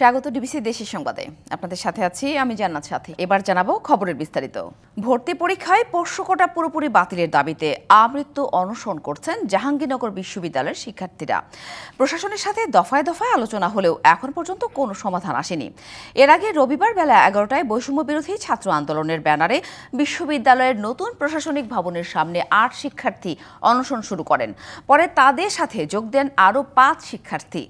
স্বাগত ডিবিসি দেশের সংবাদে। আপনাদের সাথে আছি আমি জান্নাত সাথী। এবার জানাবো খবরের বিস্তারিত। ভর্তি পরীক্ষায় পোষ্যকোটা পুরোপুরি বাতিলের দাবিতে আমৃত্যু অনশন করছেন জাহাঙ্গীরনগর বিশ্ববিদ্যালয়ের শিক্ষার্থীরা। প্রশাসনের সাথে দফায় দফায় আলোচনা হলেও এখন পর্যন্ত কোনো সমাধান আসেনি। এর আগে রবিবার বেলা 11টায় বৈষম্য বিরোধী ছাত্র আন্দোলনের ব্যানারে বিশ্ববিদ্যালয়ের নতুন প্রশাসনিক ভবনের সামনে 8 শিক্ষার্থী অনশন শুরু করেন। পরে তাদের সাথে যোগ দেন আরও 5 শিক্ষার্থী।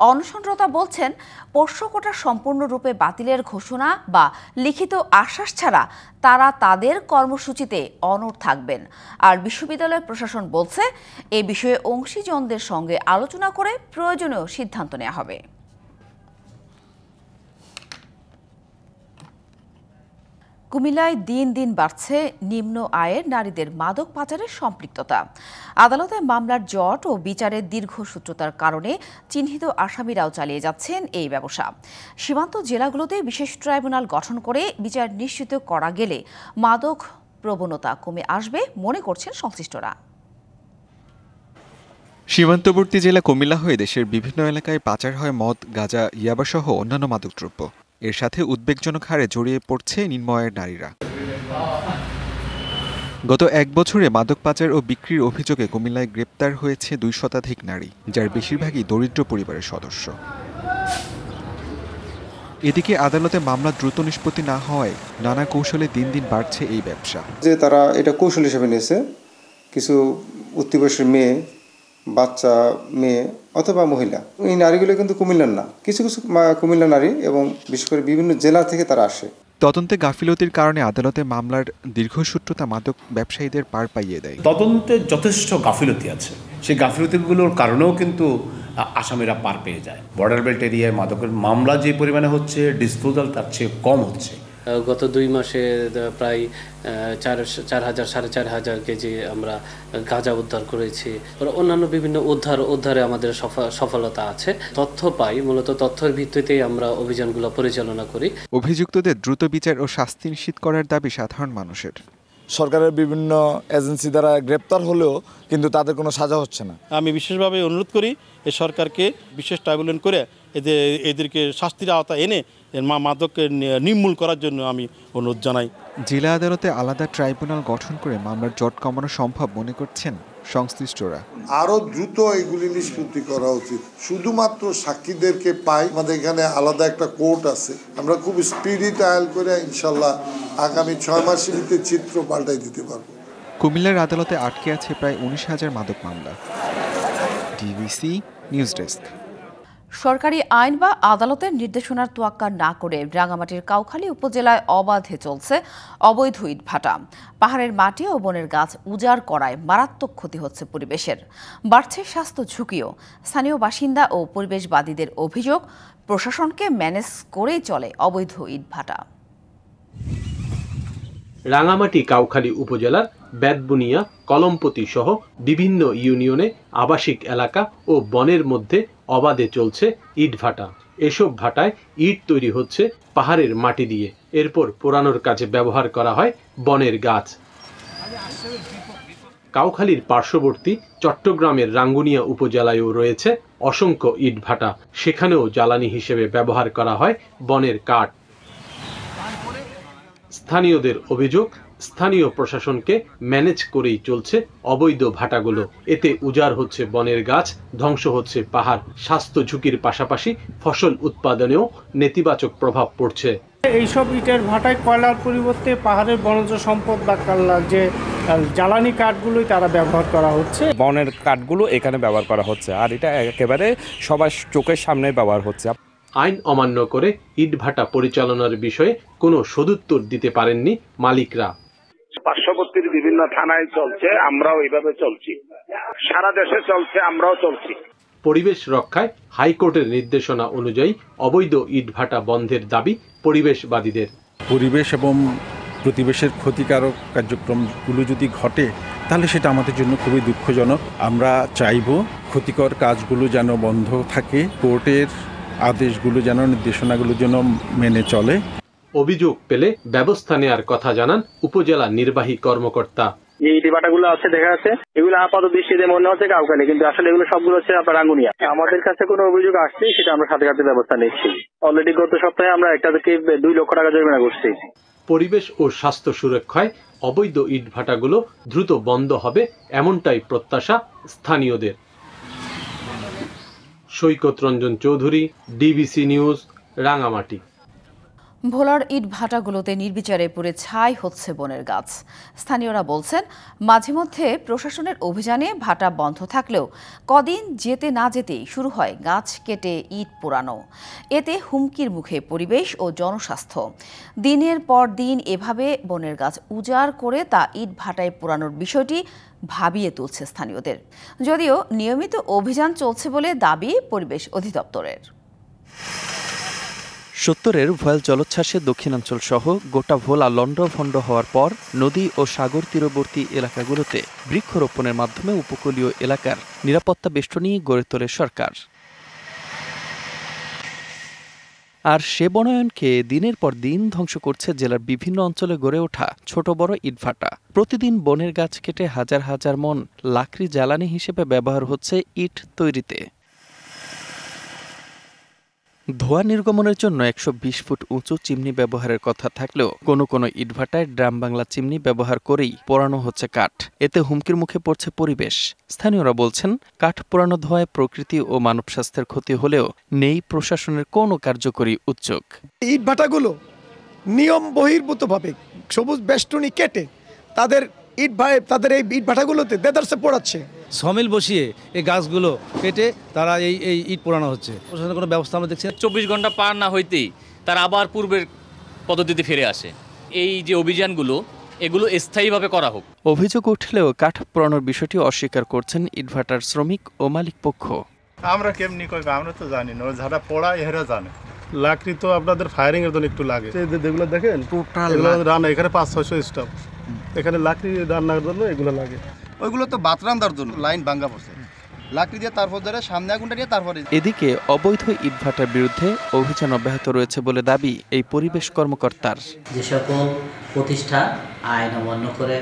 অনশনরতা বলছেন, পোষ্যকোটা সম্পূর্ণরূপে বাতিলের ঘোষণা বা লিখিত আশ্বাস ছাড়া তারা তাদের কর্মসূচিতে অনড় থাকবেন। আর বিশ্ববিদ্যালয় প্রশাসন বলছে, এ বিষয়ে অংশীজনদের সঙ্গে আলোচনা করে প্রয়োজনীয় সিদ্ধান্ত নেওয়া হবে। কুমিল্লায় দিন দিন বাড়ছে নিম্ন আয়ের নারীদের মাদক পাচারের সম্পৃক্ততা। আদালতে মামলার জট ও বিচারের দীর্ঘসূত্রতার কারণে চিহ্নিত আসামিরাও চালিয়ে যাচ্ছেন এই ব্যবসা। সীমান্ত জেলাগুলোতে বিশেষ ট্রাইব্যুনাল গঠন করে বিচার নিশ্চিত করা গেলে মাদক প্রবণতা কমে আসবে মনে করছেন সংশ্লিষ্টরা। সীমান্তবর্তী জেলা কুমিল্লা হয়ে দেশের বিভিন্ন এলাকায় পাচার হয় মদ, গাঁজা, ইয়াবাসহ অন্যান্য মাদকদ্রব্য। এর সাথে উদ্বেগজনক হারে জড়িয়ে পড়ছে নিম্ন আয়ের নারীরা। গত 1 বছরে মাদক পাচার ও বিক্রির অভিযোগে কুমিল্লায় গ্রেপ্তার হয়েছে 2 শতাধিক নারী, যার বেশিরভাগই দরিদ্র পরিবারের সদস্য। এদিকে আদালতে মামলা দ্রুত নিষ্পত্তি না হওয়ায় নানা কৌশলে দিন দিন বাড়ছে এই ব্যবসা। যে তারা এটা কৌশল হিসেবে নিয়েছে, কিছু উঠতি বয়সের মেয়ে, বাচ্চা মেয়ে অথবা মহিলা, এই নারীগুলো কিন্তু কুমিল্লার না, কিছু কিছু কুমিল্লা নারী এবং বিশেষ করে বিভিন্ন জেলা থেকে তারা আসে। তদন্তে গাফিলতির কারণে আদালতে মামলার দীর্ঘসূত্রতা মাদক ব্যবসায়ীদের পার পাইয়ে দেয়। তদন্তে যথেষ্ট গাফিলতি আছে, সেই গাফিলতিগুলোর কারণেও কিন্তু আসামিরা পার পেয়ে যায়। বর্ডার বেল্ট এরিয়ায় মাদকের মামলা যে পরিমাণে হচ্ছে, ডিসপোজাল তার চেয়ে কম হচ্ছে। গত 2 মাসে প্রায় 4,000-4,500 কেজি আমরা গাঁজা উদ্ধার করেছি। অন্যান্য বিভিন্ন উদ্ধারে আমাদের সফলতা আছে। তথ্য পাই, মূলত তথ্যের ভিত্তিতেই আমরা অভিযানগুলো পরিচালনা করি। অভিযুক্তদের দ্রুত বিচার ও শাস্তি নিশ্চিত করার দাবি সাধারণ মানুষের। সরকারের বিভিন্ন এজেন্সি দ্বারা গ্রেপ্তার হলেও কিন্তু তাদের কোনো সাজা হচ্ছে না। আমি বিশেষভাবে অনুরোধ করি এই সরকারকে বিশেষ ট্রাইব্যুনাল করে এদেরকে শাস্তির আওতা এনে মাদককে নির্মূল করার জন্য আমি অনুরোধ জানাই। জেলা আদালতে আলাদা ট্রাইব্যুনাল গঠন করে মামলার জট কমানো সম্ভব মনে করছেন সংশ্লিষ্টরা। আরো দ্রুত এগুলি নিষ্পত্তি করা উচিত। শুধুমাত্র সাক্ষীদেরকে পাই, আমাদের এখানে আলাদা একটা কোর্ট আছে, আমরা খুব স্পিডি ট্রায়াল করে ইনশাল্লাহ আগামী 6 মাসের ভিতরে চিত্র পাল্টাই দিতে পারবো। কুমিল্লার আদালতে আটকে আছে প্রায় 19,000 মাদক মামলা। DBC news desk. সরকারি আইন বা আদালতের নির্দেশনার তোয়াক্কা না করে রাঙামাটির কাউখালী উপজেলায় অবাধে চলছে অবৈধ ইটভাটা। পাহাড়ের মাটি ও বনের গাছ উজাড় করায় মারাত্মক ক্ষতি হচ্ছে পরিবেশের, বাড়ছে স্বাস্থ্য ঝুঁকিও। স্থানীয় বাসিন্দা ও পরিবেশবাদীদের অভিযোগ, প্রশাসনকে ম্যানেজ করেই চলে অবৈধ ইটভাটা। রাঙামাটি কাউখালী উপজেলার বেতবুনিয়া, কলমপতি সহ বিভিন্ন ইউনিয়নে আবাসিক এলাকা ও বনের মধ্যে অবাধে চলছে ইটভাটা। এসব ভাটায় ইট তৈরি হচ্ছে পাহাড়ের মাটি দিয়ে, এরপর পোড়ানোর কাজে ব্যবহার করা হয় বনের গাছ। কাউখালীর পার্শ্ববর্তী চট্টগ্রামের রাঙ্গুনিয়া উপজেলায়ও রয়েছে অসংখ্য ইটভাটা, সেখানেও জ্বালানি হিসেবে ব্যবহার করা হয় বনের কাঠ। স্থানীয়দের অভিযোগ, স্থানীয় প্রশাসনকে ম্যানেজ করেই চলছে অবৈধ ভাটাগুলো। এতে উজাড় হচ্ছে বনের গাছ, ধ্বংস হচ্ছে পাহাড়। স্বাস্থ্য ঝুঁকির পাশাপাশি ফসল উৎপাদনেও নেতিবাচক প্রভাব পড়ছে। এইসব ইটের ভাটায় কয়লার পরিবর্তে পাহাড়ের বনজ সম্পদ বা যে জ্বালানি কাঠগুলোই তারা ব্যবহার করা হচ্ছে। বনের কাঠগুলো এখানে ব্যবহার করা হচ্ছে, আর এটা একেবারে সবার চোখের সামনে ব্যবহার হচ্ছে। আইন অমান্য করে ইটভাটা পরিচালনার বিষয়ে কোনো সদুত্তর দিতে পারেননি মালিকরা। পার্শ্ববর্তীর বিভিন্ন থানায় চলছে, আমরাও এইভাবে চলছি, সারা দেশে চলছে, আমরাও চলছি। পরিবেশ রক্ষায় হাইকোর্টের নির্দেশনা অনুযায়ী অবৈধ ইটভাটা বন্ধের দাবি পরিবেশবাদীদের। পরিবেশ এবং প্রতিবেশের ক্ষতিকারক কার্যক্রমগুলো যদি ঘটে তাহলে সেটা আমাদের জন্য খুবই দুঃখজনক। আমরা চাইব ক্ষতিকর কাজগুলো যেন বন্ধ থাকে, কোর্টের আদেশগুলো যেন, নির্দেশনাগুলো যেন মেনে চলে। অভিযোগ পেলে ব্যবস্থা নেয়ার কথা জানান উপজেলা নির্বাহী কর্মকর্তা। যে ইট ভাটাগুলো আছে দেখা যাচ্ছে, এগুলো আপাত দৃষ্টিতে মনে হচ্ছে কাউখালী, কিন্তু আসলে এগুলো সবগুলো হচ্ছে আপনার রাঙ্গুনিয়া। আমাদের কাছে কোনো অভিযোগ আসছে সেটা আমরা সাথে সাথে ব্যবস্থা নিচ্ছি। অলরেডি গত সপ্তাহে আমরা একটা থেকে 2 লক্ষ টাকা জরিমানা করছি। পরিবেশ ও স্বাস্থ্য সুরক্ষায় অবৈধ ইটভাটাগুলো দ্রুত বন্ধ হবে এমনটাই প্রত্যাশা স্থানীয়দের। সৈকত রঞ্জন চৌধুরী, ডিবিসি নিউজ, রাঙামাটি। ভোলার ইট ভাটাগুলোতে নির্বিচারে পুড়ে ছাই হচ্ছে বনের গাছ। স্থানীয়রা বলছেন, মাঝে মধ্যে প্রশাসনের অভিযানে ভাটা বন্ধ থাকলেও কদিন যেতে না যেতেই শুরু হয় গাছ কেটে ইট পোড়ানো। এতে হুমকির মুখে পরিবেশ ও জনস্বাস্থ্য। দিনের পর দিন এভাবে বনের গাছ উজাড় করে তা ইট ভাটায় পোড়ানোর বিষয়টি ভাবিয়ে তুলছে স্থানীয়দের। যদিও নিয়মিত অভিযান চলছে বলে দাবি পরিবেশ অধিদপ্তরের। 70-এর ভয়াল জলোচ্ছ্বাসে দক্ষিণাঞ্চল সহ গোটা ভোলা লন্ডভন্ড হওয়ার পর নদী ও সাগর তীরবর্তী এলাকাগুলোতে বৃক্ষরোপণের মাধ্যমে উপকূলীয় এলাকার নিরাপত্তা বেষ্টনী গড়ে তোলে সরকার। আর সে বনায়নকে দিনের পর দিন ধ্বংস করছে জেলার বিভিন্ন অঞ্চলে গড়ে ওঠা ছোট বড় ইটভাটা। প্রতিদিন বনের গাছ কেটে হাজার হাজার মন লাকড়ি জ্বালানি হিসেবে ব্যবহার হচ্ছে ইট তৈরিতে। ধোঁয়া নির্গমনের জন্য 120 ফুট উঁচু চিমনি ব্যবহারের কথা থাকলেও কোনো কোনো ইটভাটায় ড্রাম বাংলা চিমনি ব্যবহার করেই পোড়ানো হচ্ছে কাঠ। এতে হুমকির মুখে পড়ছে পরিবেশ। স্থানীয়রা বলছেন, কাঠ পোড়ানো ধোঁয়ায় প্রকৃতি ও মানব স্বাস্থ্যের ক্ষতি হলেও নেই প্রশাসনের কোনো কার্যকরী উদ্যোগ। ইটভাটাগুলো নিয়ম বহির্ভূতভাবে সবুজ বেষ্টনী কেটে তাদের এই ইটভাটাগুলোতে দেদারসে পোড়াচ্ছে। সমিল বসিয়ে এই গাছগুলো কেটে তারা এই ইট পোড়ানো হচ্ছে। প্রশাসনের কোনো ব্যবস্থা আমরা দেখছি না। 24 ঘন্টা পার না হইতেই তারা আবার পূর্বের পদ্ধতিতে ফিরে আসে। এই যে অভিযানগুলো, এগুলো স্থায়ীভাবে করা হোক। অভিযোগ উঠলেও কাঠ পোড়ানোর বিষয়টি অস্বীকার করছেন ইটভাটার শ্রমিক ও মালিক পক্ষ। আমরা কেমনি করবো আমরা তো জানি না, যারা পোড়ায় এরা জানে। লাকড়ি তো আপনাদের ফায়ারিং এর জন্য একটু লাগে। যেগুলো দেখেন রান্না, এখানে 500-600 স্টাফ, এখানে লাকড়ি রান্নার জন্য এগুলো লাগে। ওইগুলো তো ভাত রান্নার জন্য লাইন ভাঙা পড়ছে, লাকড়ি দিয়ে তারপর ধরে সামনে আগুনটা নিয়ে তারপরে। এদিকে অবৈধ ইটভাটার বিরুদ্ধে অভিযান অব্যাহত রয়েছে বলে দাবি এই পরিবেশ কর্মকর্তার। যে সকল প্রতিষ্ঠান আইন অমান্য করে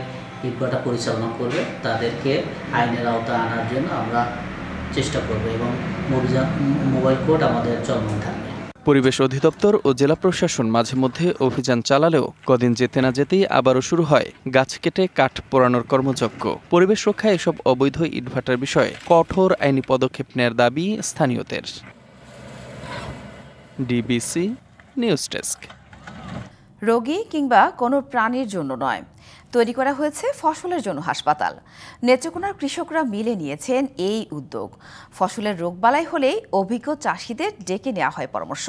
ইটভাটা পরিচালনা করবে তাদেরকে আইনের আওতায় আনার জন্য আমরা চেষ্টা করব এবং মোবাইল কোর্ট আমাদের চলমান থাকবে। পরিবেশ অধিদপ্তর ও জেলা প্রশাসন মাঝে মধ্যে অভিযান চালালেও কদিন যেতে না যেতেই আবারও শুরু হয় গাছ কেটে কাঠ পোড়ানোর কর্মযজ্ঞ। পরিবেশ রক্ষায় এসব অবৈধ ইটভাটার বিষয়ে কঠোর আইনি পদক্ষেপ নেয়ার দাবি স্থানীয়দের। DBC news desk. রোগী কিংবা কোনো প্রাণীর জন্য নয়, তৈরি করা হয়েছে ফসলের জন্য হাসপাতাল। নেত্রকোনার কৃষকরা মিলে নিয়েছেন এই উদ্যোগ। ফসলের রোগবালাই হলেই অভিজ্ঞ চাষিদের ডেকে নেওয়া হয় পরামর্শ।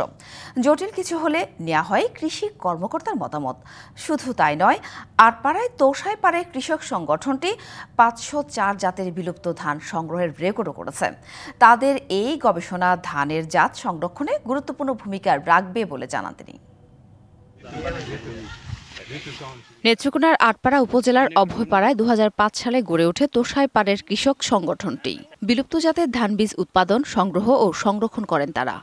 জটিল কিছু হলে নেওয়া হয় কৃষি কর্মকর্তার মতামত। শুধু তাই নয়, আটপাড়ায় তোষাইপাড়ে কৃষক সংগঠনটি 504 জাতের বিলুপ্ত ধান সংগ্রহের রেকর্ডও করেছে। তাদের এই গবেষণা ধানের জাত সংরক্ষণে গুরুত্বপূর্ণ ভূমিকা রাখবে বলে জানান তিনি। নেত্রকোনার আটপাড়া উপজেলার অভয়পাড়ায় 2005 সালে গড়ে ওঠে তোষাইপাড়ের কৃষক সংগঠনটি। বিলুপ্ত জাতের ধান বীজ উৎপাদন, সংগ্রহ ও সংরক্ষণ করেন তারা।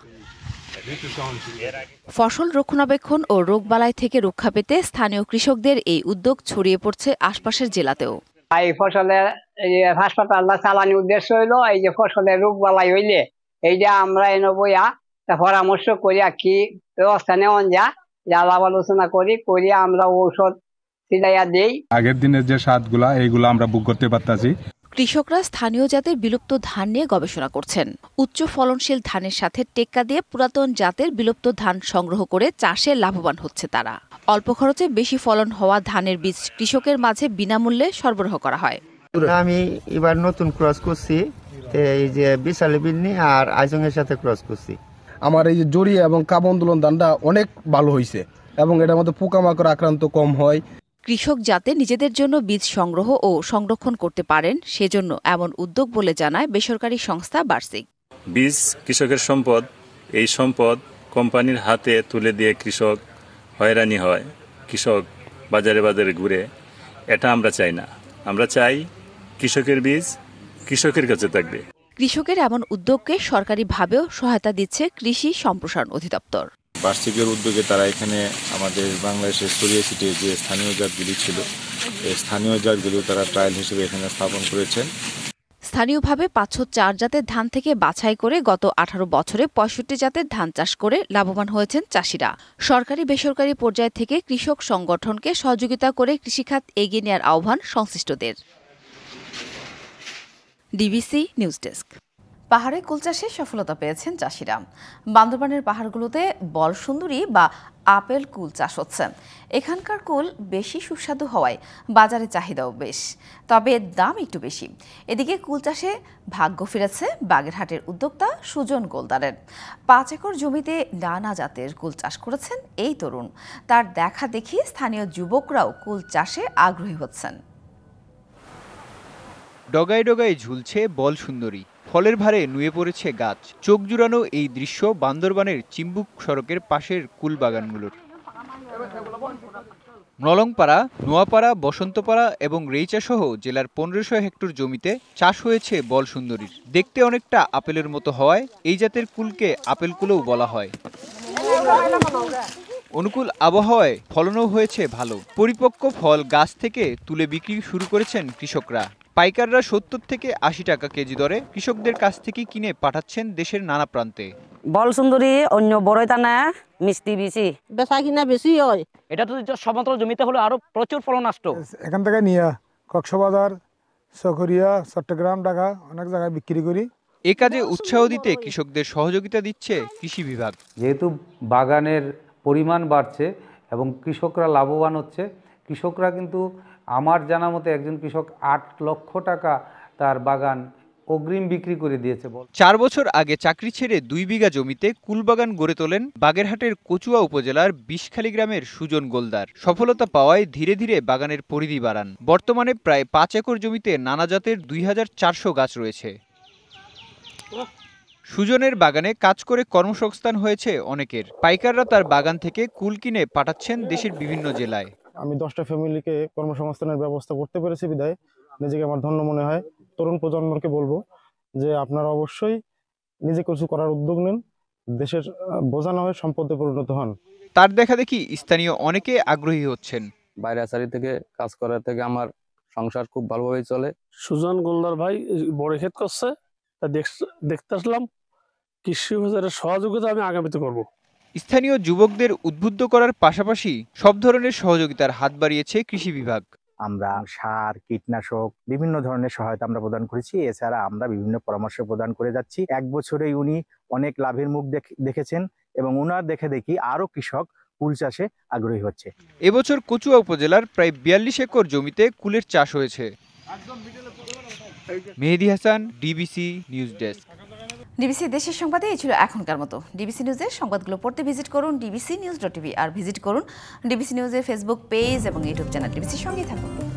ফসল রক্ষণাবেক্ষণ ও রোগবালাই থেকে রক্ষা পেতে স্থানীয় কৃষকদের এই উদ্যোগ ছড়িয়ে পড়ছে আশপাশের জেলাতেও। এই ফসলের হাসপাতাল চালানোর উদ্দেশ্য হইলো এই যে ফসলের রোগবালাই হইলে এইটা আমরা এনে বইয়া পরামর্শ করিয়া কি ব্যবস্থা নেওয়া যায় আলাপ আলোচনা করি আমরা ঔষধ ছিটাইয়া দেই। আগের দিনের যে স্বাদগুলা এইগুলো আমরা বুক করতে পারতাছি। কৃষকরা স্থানীয় জাতের বিলুপ্ত ধান নিয়ে গবেষণা করছেন। উচ্চ ফলনশীল ধানের সাথে টেক্কা দিয়ে পুরাতন জাতের বিলুপ্ত ধান সংগ্রহ করে চাষে লাভবান হচ্ছে তারা। অল্প খরচে বেশি ফলন হওয়া ধানের বীজ কৃষকের মাঝে বিনামূল্যে সরবরাহ করা হয়। আমি এবার নতুন ক্রস করছি, এই যে বিশাল বিন্নি আর আইজংয়ের সাথে ক্রস করছি। আমার এই যে জড়ি এবং কাবন্দোলন ধানটা অনেক ভালো হয়েছে এবং এটার মধ্যে পোকামাকড় আক্রান্ত কম হয়। কৃষক যাতে নিজেদের জন্য বীজ সংগ্রহ ও সংরক্ষণ করতে পারেন সেজন্য এমন উদ্যোগ বলে জানায় বেসরকারি সংস্থা বার্ষিক। বীজ কৃষকের সম্পদ, এই সম্পদ কোম্পানির হাতে তুলে দিয়ে কৃষক হয়রানি হয়, কৃষক বাজারে বাজারে ঘুরে, এটা আমরা চাই না। আমরা চাই কৃষকের বীজ কৃষকের কাছে থাকবে। কৃষকের এমন উদ্যোগকে সরকারিভাবেও সহায়তা দিচ্ছে কৃষি সম্প্রসারণ অধিদপ্তর। বার্ষিকের উদ্যোগে তারা এখানে আমাদের বাংলাদেশের ছড়িয়ে ছিটিয়ে যে স্থানীয় জাতগুলি ছিল এই স্থানীয় জাতগুলি তারা ট্রায়াল হিসেবে এখানে স্থাপন করেছেন। স্থানীয়ভাবে ৫০৪ জাতের ধান থেকে বাছাই করে গত ১৮ বছরে ৬৫ জাতের ধান চাষ করে লাভবান হয়েছেন চাষিরা। সরকারি বেসরকারি পর্যায় থেকে কৃষক সংগঠনকে সহযোগিতা করে কৃষিখাত এগিয়ে নেওয়ার আহ্বান সংশ্লিষ্টদের। DBC news desk. পাহাড়ে কুল চাষে সফলতা পেয়েছেন চাষিরা। বান্দরবানের পাহাড়গুলোতে বলসুন্দরী বা আপেল কুল চাষ হচ্ছে। এখানকার কুল বেশি সুস্বাদু হওয়ায় বাজারে চাহিদাও বেশ, তবে দাম একটু বেশি। এদিকে কুল চাষে ভাগ্য ফিরেছে বাগেরহাটের উদ্যোক্তা সুজন গোলদারের। ৫ একর জমিতে নানা জাতের কুল চাষ করেছেন এই তরুণ। তার দেখা দেখি স্থানীয় যুবকরাও কুল চাষে আগ্রহী হচ্ছেন। ডগায় ডগায় ঝুলছে বলসুন্দরী, ফলের ভারে নুয়ে পড়েছে গাছ। চোখ জুড়ানো এই দৃশ্য বান্দরবানের চিম্বুক সড়কের পাশের কুল বাগানগুলোর। মলংপাড়া, নোয়াপাড়া, বসন্তপাড়া এবং রেইচা সহ জেলার ১৫০০ হেক্টর জমিতে চাষ হয়েছে বলসুন্দরীর। দেখতে অনেকটা আপেলের মতো হওয়ায় এই জাতের কুলকে আপেল কুলও বলা হয়। অনুকূল আবহাওয়ায় ফলনও হয়েছে ভালো। পরিপক্ক ফল গাছ থেকে তুলে বিক্রি শুরু করেছেন কৃষকরা। পাইকাররা ৭০ থেকে ৮০ টাকা কেজি দরে কৃষকদের কাছ থেকে কিনে পাঠাচ্ছেন দেশের নানা প্রান্তে। বলসুন্দরী অন্য বড়ই টানা মিষ্টি বেশি, বেচা কিনা বেশি হয়। এটা তো সমতল জমিতে হলে আরো প্রচুর ফলন আসতো। এখান থেকে নিয়ে কক্সবাজার, চকরিয়া, চট্টগ্রাম, ঢাকা অনেক জায়গায় বিক্রি করি। এ কাজে উৎসাহ দিতে কৃষকদের সহযোগিতা দিচ্ছে কৃষি বিভাগ। যেহেতু বাগানের পরিমাণ বাড়ছে এবং কৃষকরা লাভবান হচ্ছে, কৃষকরা কিন্তু আমার জানা মতে একজন কৃষক ৮ লক্ষ টাকা তার বাগান অগ্রিম বিক্রি করে দিয়েছে। ৪ বছর আগে চাকরি ছেড়ে ২ বিঘা জমিতে কুলবাগান গড়ে তোলেন বাগেরহাটের কচুয়া উপজেলার বিষখালী গ্রামের সুজন গোলদার। সফলতা পাওয়ায় ধীরে ধীরে বাগানের পরিধি বাড়ান। বর্তমানে প্রায় ৫ একর জমিতে নানা জাতের ২৪০০ গাছ রয়েছে। সুজনের বাগানে কাজ করে কর্মসংস্থান হয়েছে অনেকের। পাইকাররা তার বাগান থেকে কুল কিনে পাঠাচ্ছেন দেশের বিভিন্ন জেলায়। আমি 10টা ফ্যামিলিকে কর্মসংস্থানের ব্যবস্থা করতে পেরেছি বিধায় নিজেকে আমার ধন্য মনে হয়। তরুণ প্রজন্মকে বলবো যে আপনারা অবশ্যই নিজে কিছু করার উদ্যোগ নেন, দেশের বোঝা না হয়ে সম্পদে পরিণত হন। তার দেখা দেখি স্থানীয় অনেকে আগ্রহী হচ্ছেন। বাইরাচারি থেকে কাজ করার থেকে আমার সংসার খুব ভালোভাবে চলে। সুজন গোলদার ভাই বড় ক্ষেত করছে, তা দেখতে আসলাম। কৃষি অফিসারের সহযোগিতা আমি আগামীতে করব। স্থানীয় যুবকদের উদ্বুদ্ধ করার পাশাপাশি সব ধরনের সহযোগিতার হাত বাড়িয়েছে কৃষি বিভাগ। আমরা সার, কীটনাশক বিভিন্ন ধরনের সহায়তা আমরা প্রদান করেছি। এছাড়া আমরা বিভিন্ন পরামর্শ প্রদান করে যাচ্ছি। 1 বছরেই উনি অনেক লাভের মুখ দেখেছেন এবং ওনার দেখে দেখি আরো কৃষক কুল চাষে আগ্রহী হচ্ছে। এবছর কচুয়া উপজেলার প্রায় ৪২ একর জমিতে কুলের চাষ হয়েছে। Mehedi Hasan, DBC news desk. DBC দেশের সংবাদে এই ছিল এখনকার মতো। ডিবিসি নিউজের সংবাদগুলো পড়তে ভিজিট করুন dbcnews.tv আর ভিজিট করুন ডিবিসি নিউজের ফেসবুক পেজ এবং ইউটিউব চ্যানেল। ডিবিসির সঙ্গেই থাকুন।